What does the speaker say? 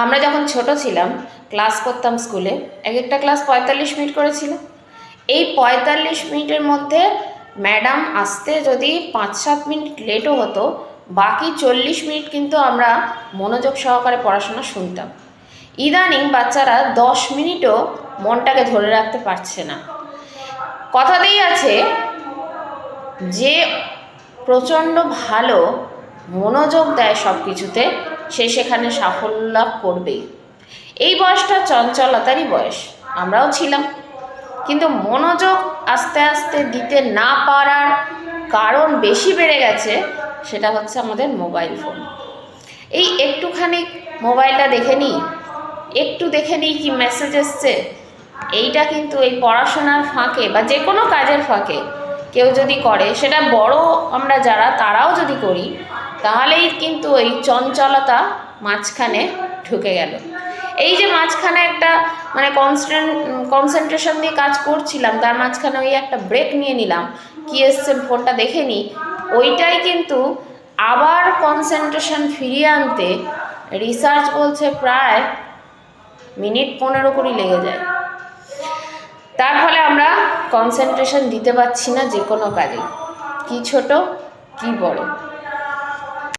আমরা যখন ছোট ছিলাম ক্লাস করতাম স্কুলে, এক একটা ক্লাস 45 মিনিট করে ছিল। এই 45 মিনিটের মধ্যে ম্যাডাম আসতে যদি 5-7 মিনিট লেটও হতো, বাকি 40 মিনিট কিন্তু আমরা মনোযোগ সহকারে পড়াশোনা শুনতাম। ইদানিং বাচ্চারা 10 মিনিটও মনটাকে ধরে রাখতে পারছে না। কথাতেই আছে যে প্রচণ্ড ভালো মনোযোগ দেয় সব কিছুতে, সে সেখানে সাফল্য লাভ করবেই। এই বয়সটা চঞ্চলতারই বয়স, আমরাও ছিলাম, কিন্তু মনোযোগ আস্তে আস্তে দিতে না পারার কারণ বেশি বেড়ে গেছে, সেটা হচ্ছে আমাদের মোবাইল ফোন। এই একটুখানি মোবাইলটা দেখে নিই, একটু দেখে নিই কি মেসেজ এসছে, এইটা কিন্তু এই পড়াশোনার ফাঁকে বা যে কোনো কাজের ফাঁকে কেউ যদি করে, সেটা বড় আমরা যারা তারাও যদি করি, তাহলেই কিন্তু এই চঞ্চলতা মাঝখানে ঢুকে গেল। এই যে মাঝখানে একটা মানে কনসেন্ট্রেশন দিয়ে কাজ করছিলাম, তার মাঝখানে ওই একটা ব্রেক নিয়ে নিলাম, কি এসছে ফোনটা দেখে নিই, ওইটাই কিন্তু আবার কনসেন্ট্রেশন ফিরিয়ে আনতে রিসার্চ বলছে প্রায় মিনিট 15 করে লেগে যায়। তার ফলে আমরা কনসেন্ট্রেশন দিতে পারছি না যে কোনো কাজে, কি ছোট কি বড়।